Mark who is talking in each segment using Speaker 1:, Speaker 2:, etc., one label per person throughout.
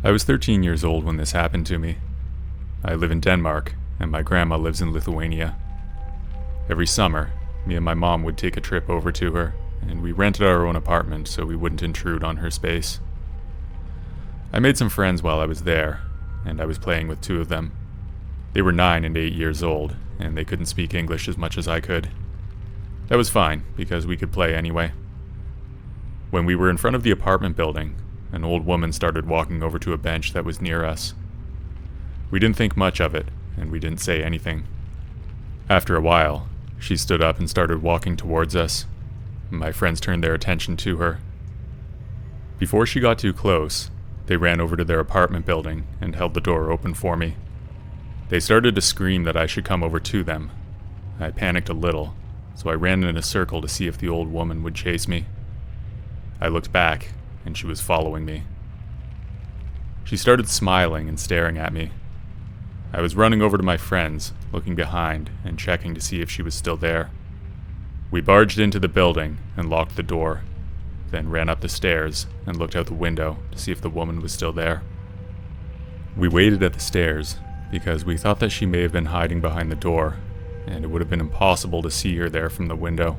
Speaker 1: I was 13 years old when this happened to me. I live in Denmark, and my grandma lives in Lithuania. Every summer, me and my mom would take a trip over to her, and we rented our own apartment so we wouldn't intrude on her space. I made some friends while I was there, and I was playing with two of them. They were 9 and 8 years old, and they couldn't speak English as much as I could. That was fine, because we could play anyway. When we were in front of the apartment building, an old woman started walking over to a bench that was near us. We didn't think much of it, and we didn't say anything. After a while, she stood up and started walking towards us. My friends turned their attention to her. Before she got too close, they ran over to their apartment building and held the door open for me. They started to scream that I should come over to them. I panicked a little, so I ran in a circle to see if the old woman would chase me. I looked back, and she was following me. She started smiling and staring at me. I was running over to my friends, looking behind and checking to see if she was still there. We barged into the building and locked the door, then ran up the stairs and looked out the window to see if the woman was still there. We waited at the stairs because we thought that she may have been hiding behind the door, and it would have been impossible to see her there from the window.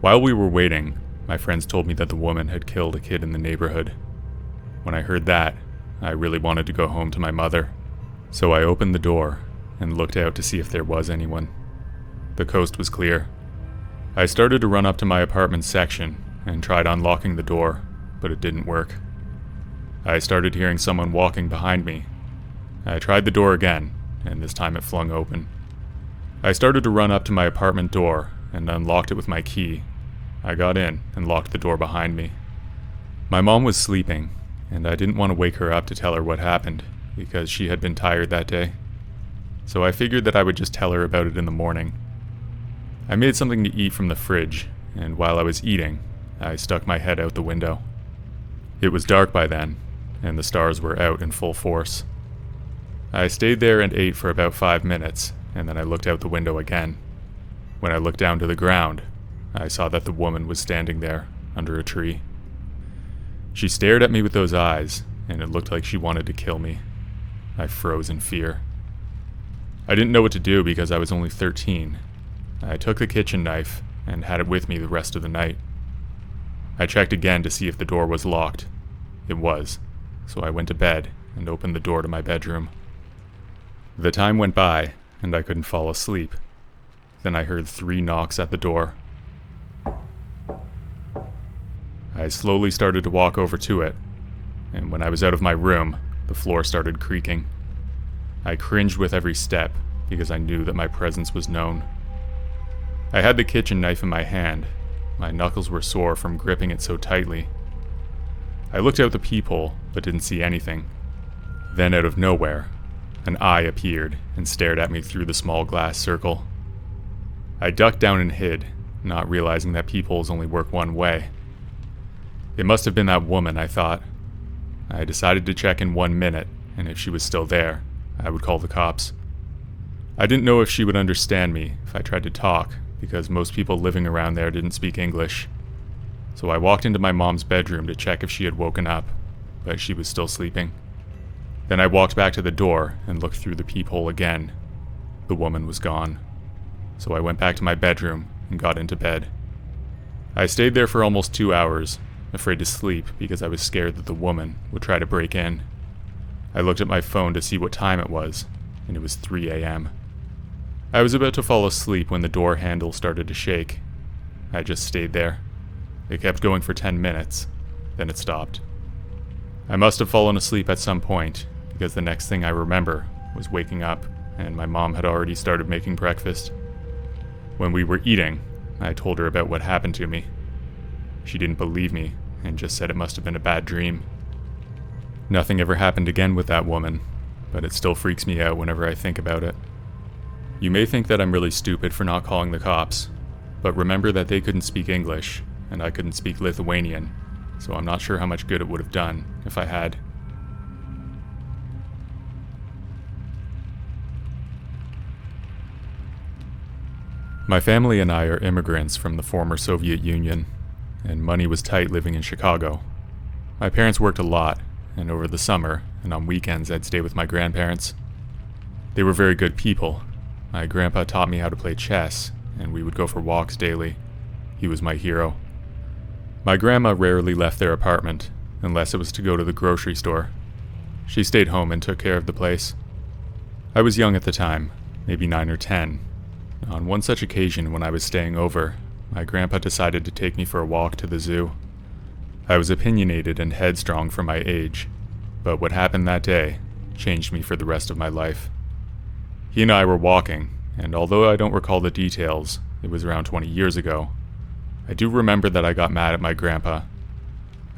Speaker 1: While we were waiting, my friends told me that the woman had killed a kid in the neighborhood. When I heard that, I really wanted to go home to my mother, so I opened the door and looked out to see if there was anyone. The coast was clear. I started to run up to my apartment section and tried unlocking the door, but it didn't work. I started hearing someone walking behind me. I tried the door again, and this time it flung open. I started to run up to my apartment door and unlocked it with my key. I got in and locked the door behind me. My mom was sleeping, and I didn't want to wake her up to tell her what happened, because she had been tired that day. So I figured that I would just tell her about it in the morning. I made something to eat from the fridge, and while I was eating, I stuck my head out the window. It was dark by then, and the stars were out in full force. I stayed there and ate for about 5 minutes, and then I looked out the window again. When I looked down to the ground, I saw that the woman was standing there, under a tree. She stared at me with those eyes, and it looked like she wanted to kill me. I froze in fear. I didn't know what to do because I was only 13. I took the kitchen knife and had it with me the rest of the night. I checked again to see if the door was locked. It was, so I went to bed and opened the door to my bedroom. The time went by, and I couldn't fall asleep. Then I heard 3 knocks at the door. I slowly started to walk over to it, and when I was out of my room, the floor started creaking. I cringed with every step because I knew that my presence was known. I had the kitchen knife in my hand. My knuckles were sore from gripping it so tightly. I looked out the peephole, but didn't see anything. Then out of nowhere, an eye appeared and stared at me through the small glass circle. I ducked down and hid, not realizing that peepholes only work one way. It must have been that woman, I thought. I decided to check in 1 minute, and if she was still there, I would call the cops. I didn't know if she would understand me if I tried to talk, because most people living around there didn't speak English. So I walked into my mom's bedroom to check if she had woken up, but she was still sleeping. Then I walked back to the door and looked through the peephole again. The woman was gone. So I went back to my bedroom and got into bed. I stayed there for almost 2 hours, afraid to sleep because I was scared that the woman would try to break in. I looked at my phone to see what time it was, and it was 3 a.m. I was about to fall asleep when the door handle started to shake. I just stayed there. It kept going for 10 minutes, then it stopped. I must have fallen asleep at some point, because the next thing I remember was waking up, and my mom had already started making breakfast. When we were eating, I told her about what happened to me. She didn't believe me, and just said it must have been a bad dream. Nothing ever happened again with that woman, but it still freaks me out whenever I think about it. You may think that I'm really stupid for not calling the cops, but remember that they couldn't speak English, and I couldn't speak Lithuanian, so I'm not sure how much good it would have done if I had. My family and I are immigrants from the former Soviet Union, and money was tight living in Chicago. My parents worked a lot, and over the summer and on weekends I'd stay with my grandparents. They were very good people. My grandpa taught me how to play chess, and we would go for walks daily. He was my hero. My grandma rarely left their apartment, unless it was to go to the grocery store. She stayed home and took care of the place. I was young at the time, maybe 9 or 10. On one such occasion when I was staying over, my grandpa decided to take me for a walk to the zoo. I was opinionated and headstrong for my age, but what happened that day changed me for the rest of my life. He and I were walking, and although I don't recall the details, it was around 20 years ago, I do remember that I got mad at my grandpa.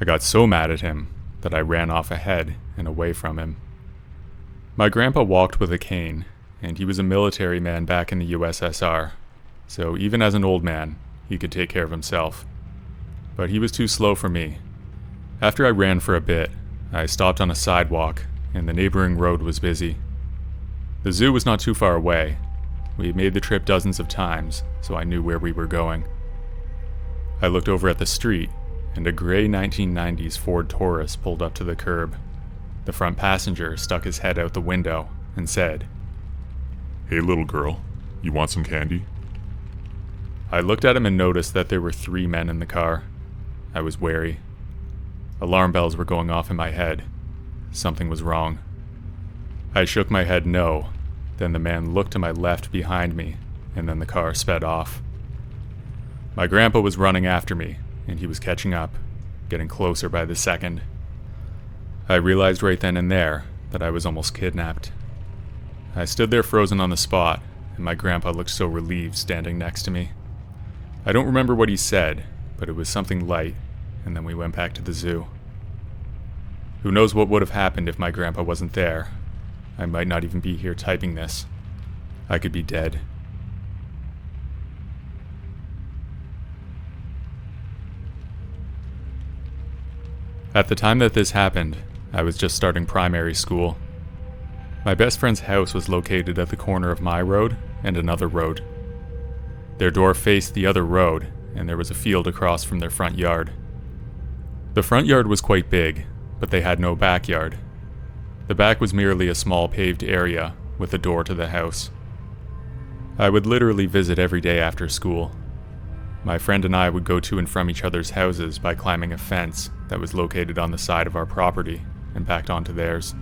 Speaker 1: I got so mad at him that I ran off ahead and away from him. My grandpa walked with a cane, and he was a military man back in the USSR, so even as an old man, he could take care of himself. But he was too slow for me. After I ran for a bit, I stopped on a sidewalk, and the neighboring road was busy. The zoo was not too far away. We had made the trip dozens of times, so I knew where we were going. I looked over at the street, and a gray 1990s Ford Taurus pulled up to the curb. The front passenger stuck his head out the window and said,
Speaker 2: "Hey little girl, you want some candy?"
Speaker 1: I looked at him and noticed that there were 3 men in the car. I was wary. Alarm bells were going off in my head. Something was wrong. I shook my head no. Then the man looked to my left behind me, and then the car sped off. My grandpa was running after me, and he was catching up, getting closer by the second. I realized right then and there that I was almost kidnapped. I stood there frozen on the spot, and my grandpa looked so relieved standing next to me. I don't remember what he said, but it was something light, and then we went back to the zoo. Who knows what would have happened if my grandpa wasn't there? I might not even be here typing this. I could be dead. At the time that this happened, I was just starting primary school. My best friend's house was located at the corner of my road and another road. Their door faced the other road, and there was a field across from their front yard. The front yard was quite big, but they had no backyard. The back was merely a small paved area with a door to the house. I would literally visit every day after school. My friend and I would go to and from each other's houses by climbing a fence that was located on the side of our property and backed onto theirs.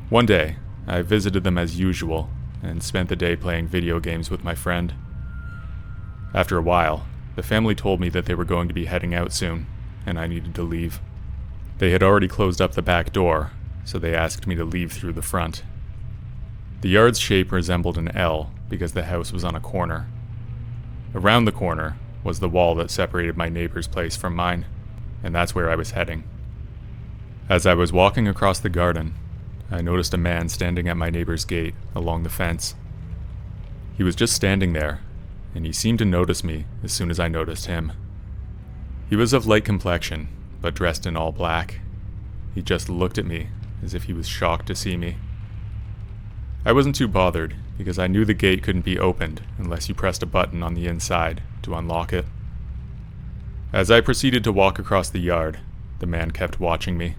Speaker 1: One day, I visited them as usual and spent the day playing video games with my friend. After a while, the family told me that they were going to be heading out soon, and I needed to leave. They had already closed up the back door, so they asked me to leave through the front. The yard's shape resembled an L because the house was on a corner. Around the corner was the wall that separated my neighbor's place from mine, and that's where I was heading. As I was walking across the garden, I noticed a man standing at my neighbor's gate along the fence. He was just standing there, and he seemed to notice me as soon as I noticed him. He was of light complexion, but dressed in all black. He just looked at me as if he was shocked to see me. I wasn't too bothered because I knew the gate couldn't be opened unless you pressed a button on the inside to unlock it. As I proceeded to walk across the yard, the man kept watching me.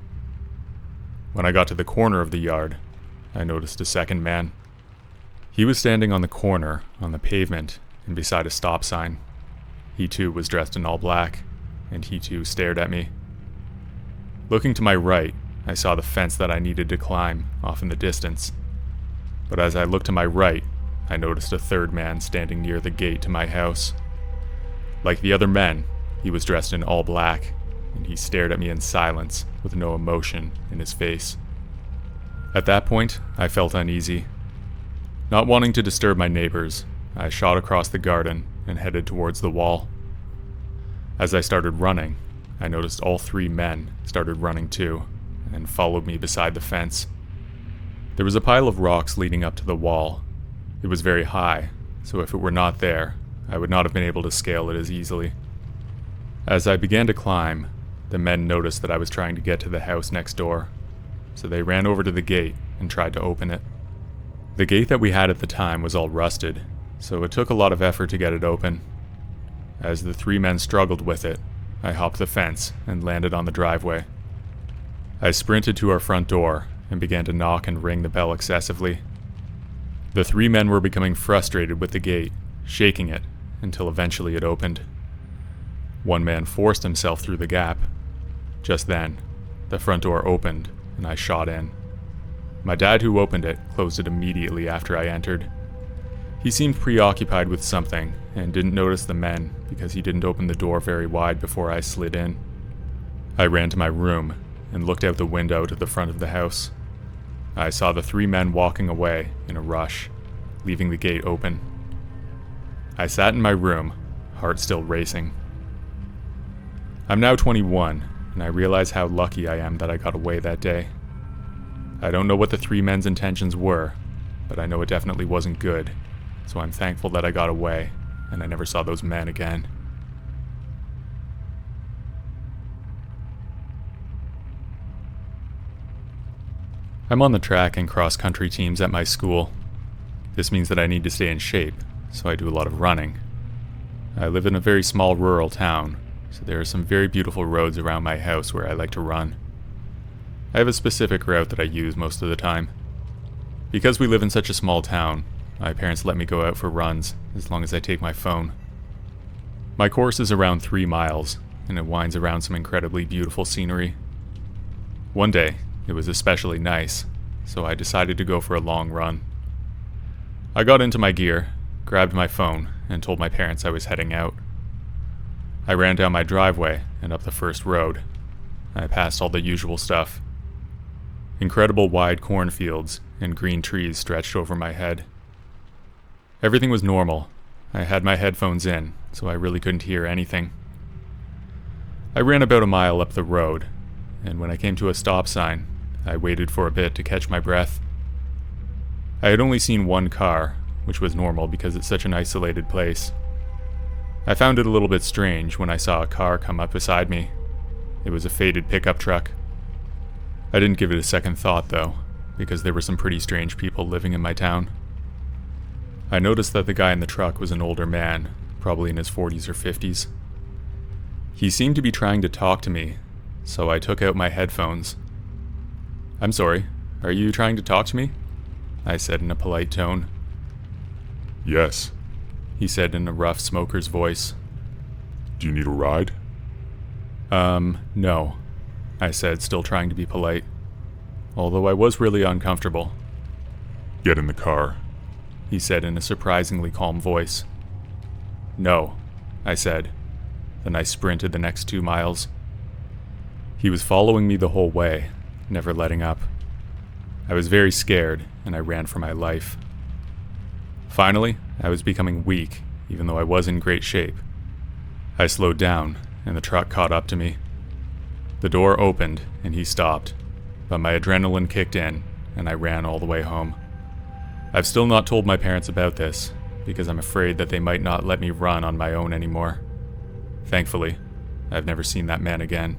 Speaker 1: When I got to the corner of the yard, I noticed a second man. He was standing on the corner, on the pavement, and beside a stop sign. He too was dressed in all black, and he too stared at me. Looking to my right, I saw the fence that I needed to climb off in the distance. But as I looked to my right, I noticed a third man standing near the gate to my house. Like the other men, he was dressed in all black, and he stared at me in silence with no emotion in his face. At that point, I felt uneasy. Not wanting to disturb my neighbors, I shot across the garden and headed towards the wall. As I started running, I noticed all 3 men started running too, and followed me beside the fence. There was a pile of rocks leading up to the wall. It was very high, so if it were not there, I would not have been able to scale it as easily. As I began to climb, the men noticed that I was trying to get to the house next door, so they ran over to the gate and tried to open it. The gate that we had at the time was all rusted, so it took a lot of effort to get it open. As the 3 men struggled with it, I hopped the fence and landed on the driveway. I sprinted to our front door and began to knock and ring the bell excessively. The 3 men were becoming frustrated with the gate, shaking it until eventually it opened. One man forced himself through the gap. Just then, the front door opened and I shot in. My dad, who opened it, closed it immediately after I entered. He seemed preoccupied with something and didn't notice the men because he didn't open the door very wide before I slid in. I ran to my room and looked out the window to the front of the house. I saw the 3 men walking away in a rush, leaving the gate open. I sat in my room, heart still racing. I'm now 21, and I realize how lucky I am that I got away that day. I don't know what the 3 men's intentions were, but I know it definitely wasn't good, so I'm thankful that I got away, and I never saw those men again. I'm on the track and cross-country teams at my school. This means that I need to stay in shape, so I do a lot of running. I live in a very small rural town, so there are some very beautiful roads around my house where I like to run. I have a specific route that I use most of the time. Because we live in such a small town, my parents let me go out for runs as long as I take my phone. My course is around 3 miles, and it winds around some incredibly beautiful scenery. One day, it was especially nice, so I decided to go for a long run. I got into my gear, grabbed my phone, and told my parents I was heading out. I ran down my driveway and up the first road. I passed all the usual stuff. Incredible wide cornfields and green trees stretched over my head. Everything was normal. I had my headphones in, so I really couldn't hear anything. I ran about a mile up the road, and when I came to a stop sign, I waited for a bit to catch my breath. I had only seen 1 car, which was normal because it's such an isolated place. I found it a little bit strange when I saw a car come up beside me. It was a faded pickup truck. I didn't give it a second thought though, because there were some pretty strange people living in my town. I noticed that the guy in the truck was an older man, probably in his 40s or 50s. He seemed to be trying to talk to me, so I took out my headphones. "I'm sorry, are you trying to talk to me?" I said in a polite tone.
Speaker 2: Yes.
Speaker 1: He said in a rough smoker's voice.
Speaker 2: Do you need a ride?
Speaker 1: No, I said, still trying to be polite, although I was really uncomfortable.
Speaker 2: Get in the car.
Speaker 1: He said in a surprisingly calm voice. No, I said. Then I sprinted the next 2 miles. He was following me the whole way, never letting up. I was very scared, and I ran for my life. Finally, I was becoming weak, even though I was in great shape. I slowed down, and the truck caught up to me. The door opened, and he stopped, but my adrenaline kicked in, and I ran all the way home. I've still not told my parents about this, because I'm afraid that they might not let me run on my own anymore. Thankfully, I've never seen that man again.